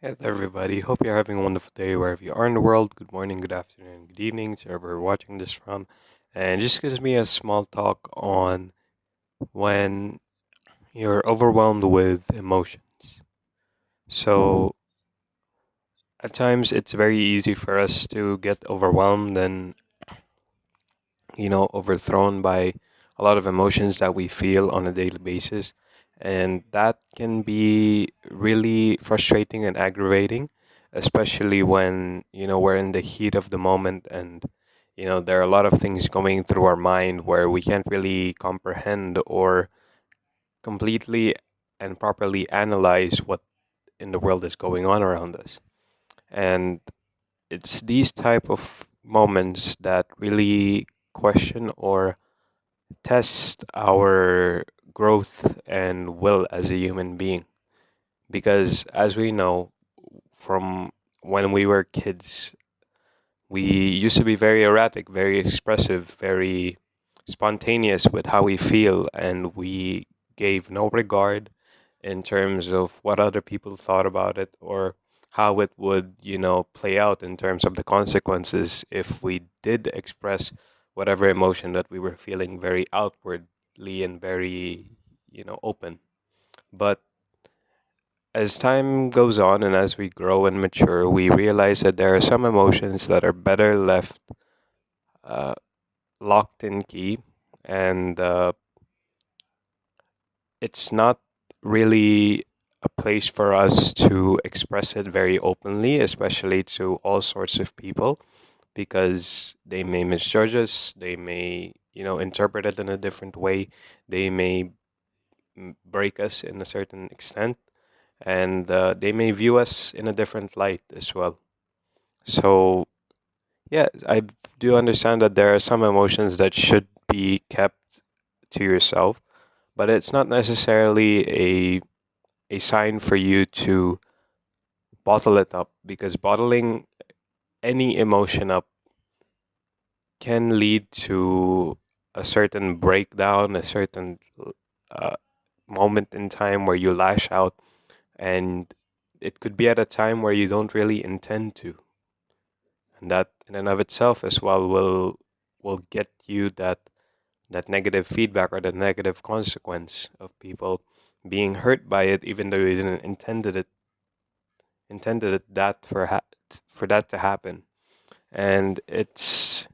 Hey there, everybody. Hope you're having a wonderful day wherever you are in the world. Good morning, good afternoon, good evening to wherever you're watching this from. And just gives me a small talk on when you're overwhelmed with emotions. So, at times it's very easy for us to get overwhelmed and, overthrown by a lot of emotions that we feel on a daily basis. And that can be really frustrating and aggravating, especially when, we're in the heat of the moment and, there are a lot of things going through our mind where we can't really comprehend or completely and properly analyze what in the world is going on around us. And it's these type of moments that really question or test our growth and will as a human being. Because as we know from when we were kids, we used to be very erratic, very expressive, very spontaneous with how we feel, and we gave no regard in terms of what other people thought about it or how it would, play out in terms of the consequences if we did express whatever emotion that we were feeling very outwardly and very, open. But as time goes on and as we grow and mature, we realize that there are some emotions that are better left uh, locked in key, and it's not really a place for us to express it very openly, especially to all sorts of people, because they may misjudge us, they may, interpret it in a different way, they may break us in a certain extent, and they may view us in a different light as well. So, yeah, I do understand that there are some emotions that should be kept to yourself, but it's not necessarily a sign for you to bottle it up, because bottling any emotion up can lead to a certain breakdown, a certain uh, moment in time where you lash out, and it could be at a time where you don't really intend to, and that in and of itself as well will get you that negative feedback or the negative consequence of people being hurt by it, even though you didn't intended it that for that to happen. And it's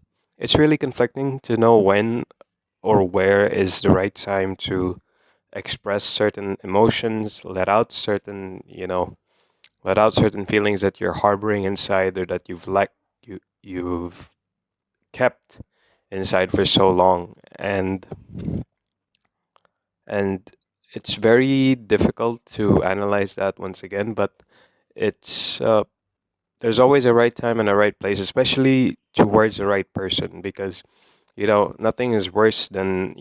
really conflicting to know when or where is the right time to express certain emotions, let out certain feelings that you're harboring inside or that you've kept inside for so long. And it's very difficult to analyze that once again, but it's there's always a right time and a right place, especially towards the right person, because nothing is worse than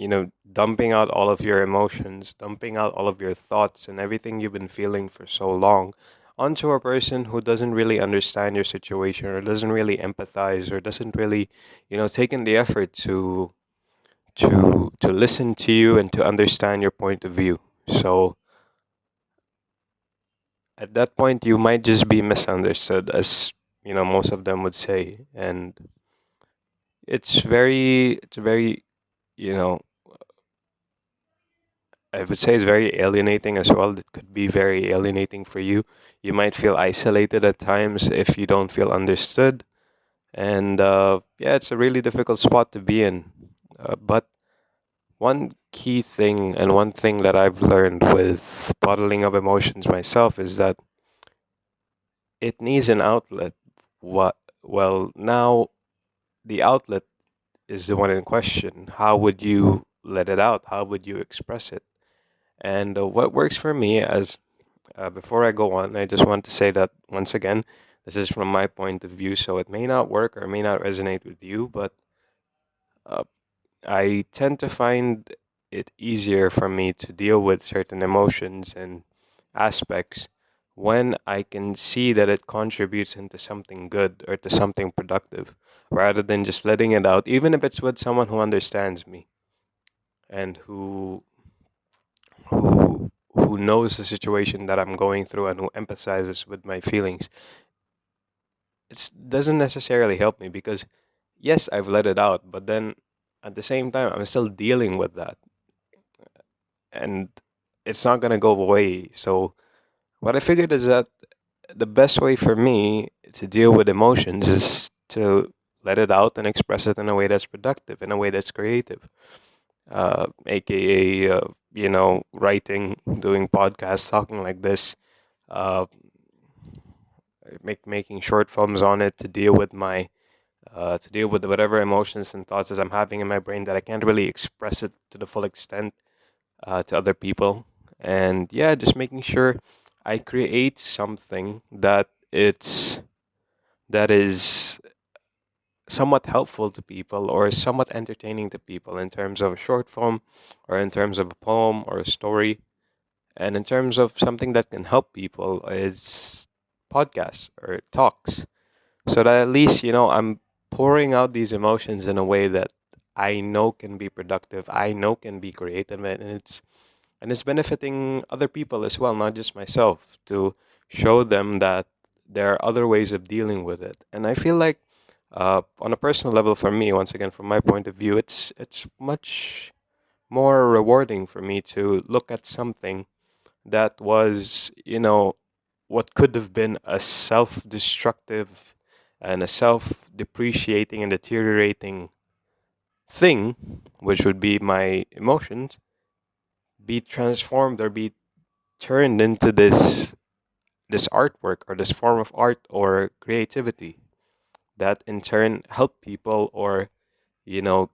dumping out all of your emotions, dumping out all of your thoughts and everything you've been feeling for so long onto a person who doesn't really understand your situation or doesn't really empathize or doesn't really take in the effort to listen to you and to understand your point of view. So at that point you might just be misunderstood, as most of them would say. And it's very you know I would say it's very alienating as well. It could be very alienating for you. You might feel isolated at times if you don't feel understood. And yeah, it's a really difficult spot to be in. But one key thing and one thing that I've learned with bottling up emotions myself is that it needs an outlet. What? Well, now the outlet is the one in question. How would you let it out? How would you express it? And what works for me, as before I go on, I just want to say that once again, this is from my point of view, so it may not work or may not resonate with you, but uh, I tend to find it easier for me to deal with certain emotions and aspects when I can see that it contributes into something good or to something productive, rather than just letting it out, even if it's with someone who understands me and who who knows the situation that I'm going through and who empathizes with my feelings, it doesn't necessarily help me because yes, I've let it out, but then at the same time, I'm still dealing with that, and it's not gonna go away. So what I figured is that the best way for me to deal with emotions is to let it out and express it in a way that's productive, in a way that's creative, aka writing, doing podcasts, talking like this, uh, making short films on it to deal with whatever emotions and thoughts that I'm having in my brain that I can't really express it to the full extent to other people. And yeah, just making sure I create something that is somewhat helpful to people or somewhat entertaining to people in terms of a short form or in terms of a poem or a story. And in terms of something that can help people is podcasts or talks. So that at least, I'm pouring out these emotions in a way that I know can be productive, I know can be creative, and it's benefiting other people as well, not just myself, to show them that there are other ways of dealing with it. And I feel like, on a personal level, for me, once again, from my point of view, it's much more rewarding for me to look at something that was, what could have been a self-destructive and a self-depreciating and deteriorating thing, which would be my emotions, be transformed or be turned into this artwork or this form of art or creativity that in turn helped people or you know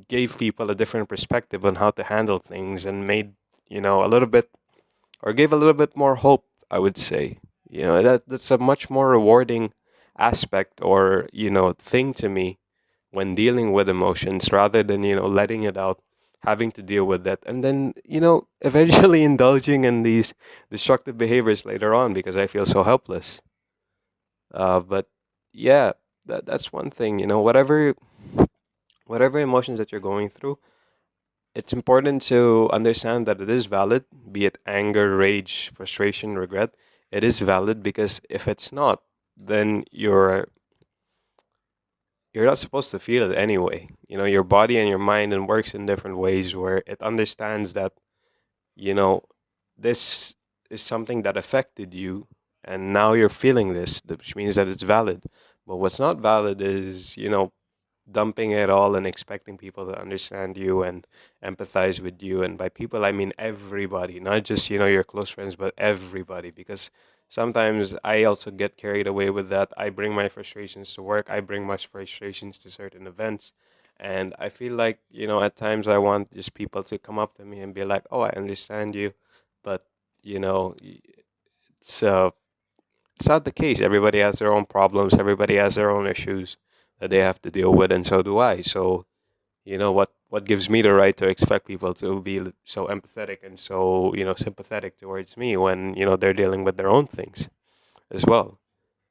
gave people a different perspective on how to handle things and made a little bit or gave a little bit more hope, I would say. That's a much more rewarding aspect or thing to me when dealing with emotions rather than letting it out, having to deal with that, and then eventually indulging in these destructive behaviors later on because I feel so helpless. But yeah, that's one thing. Whatever emotions that you're going through, it's important to understand that it is valid, be it anger, rage, frustration, regret. It is valid because if it's not, then you're not supposed to feel it anyway. Your body and your mind and works in different ways where it understands that, you know, this is something that affected you and now you're feeling this, which means that it's valid. But what's not valid is, dumping it all and expecting people to understand you and empathize with you. And by people, I mean everybody, not just, your close friends, but everybody. Because sometimes I also get carried away with that. I bring my frustrations to work, I bring my frustrations to certain events. And I feel like, at times I want just people to come up to me and be like, oh, I understand you. But, it's, uh, it's not the case. Everybody has their own problems, everybody has their own issues that they have to deal with, and so do I. So, what gives me the right to expect people to be so empathetic and so, sympathetic towards me when, they're dealing with their own things as well.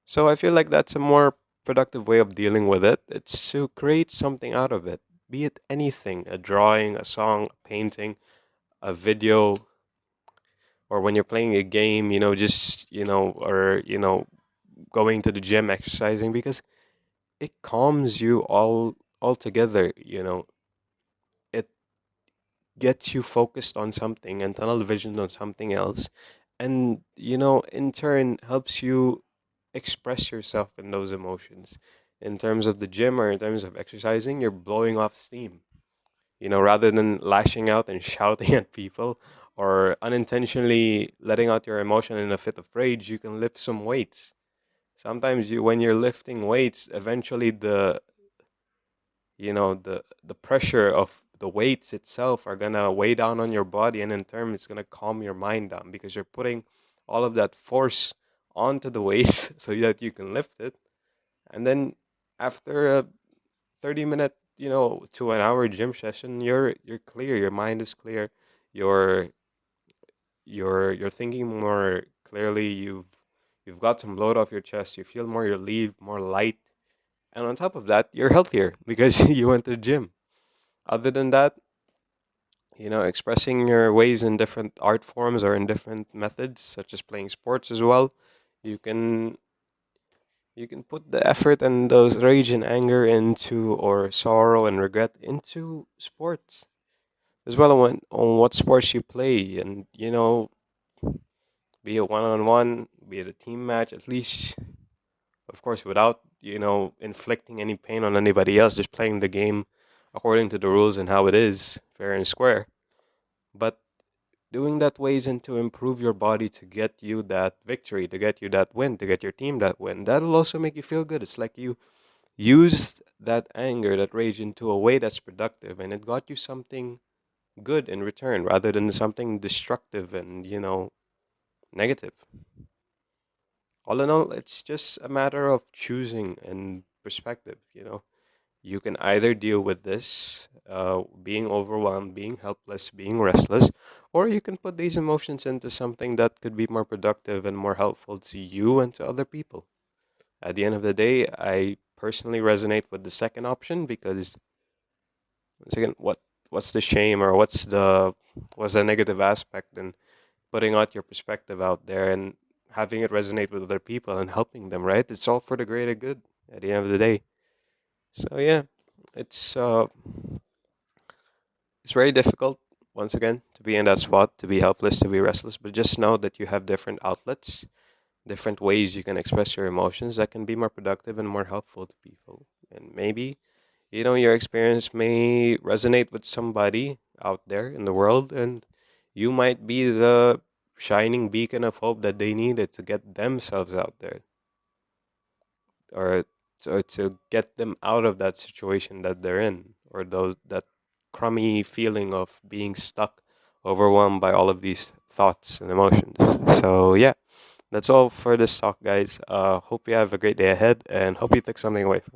So I feel like that's a more productive way of dealing with it. It's to create something out of it, be it anything, a drawing, a song, a painting, a video, or when you're playing a game, just, or, going to the gym, exercising, because it calms you all together. It gets you focused on something and tunnel vision on something else, and in turn helps you express yourself in those emotions. In terms of the gym or in terms of exercising, you're blowing off steam, rather than lashing out and shouting at people or unintentionally letting out your emotion in a fit of rage. You can lift some weights. Sometimes when you're lifting weights, eventually the pressure of the weights itself are gonna weigh down on your body, and in turn it's gonna calm your mind down because you're putting all of that force onto the weights so that you can lift it. And then after a 30-minute to an hour gym session, you're clear, your mind is clear, you're you're thinking more clearly, you've got some load off your chest, you feel more relieved, more light, and on top of that, you're healthier because you went to the gym. Other than that, expressing your ways in different art forms or in different methods, such as playing sports as well. You can you can put the effort and those rage and anger into, or sorrow and regret into sports as well, on what sports you play, and be it one on one, be it a team match, at least, of course, without inflicting any pain on anybody else, just playing the game according to the rules and how it is, fair and square. But doing that ways and to improve your body to get you that victory, to get you that win, to get your team that win. That'll also make you feel good. It's like you used that anger, that rage into a way that's productive, and it got you something good in return rather than something destructive and, negative. All in all, it's just a matter of choosing and perspective. You can either deal with this, being overwhelmed, being helpless, being restless, or you can put these emotions into something that could be more productive and more helpful to you and to other people. At the end of the day, I personally resonate with the second option because, once again, what's the shame, or what's the negative aspect in putting out your perspective out there and having it resonate with other people and helping them, right? It's all for the greater good at the end of the day. So yeah, it's uh it's very difficult, once again, to be in that spot, to be helpless, to be restless, but just know that you have different outlets, different ways you can express your emotions that can be more productive and more helpful to people. And maybe, your experience may resonate with somebody out there in the world, and you might be the shining beacon of hope that they needed to get themselves out there, or to get them out of that situation that they're in, or that crummy feeling of being stuck, overwhelmed by all of these thoughts and emotions. So yeah, that's all for this talk, guys. Hope you have a great day ahead, and hope you took something away from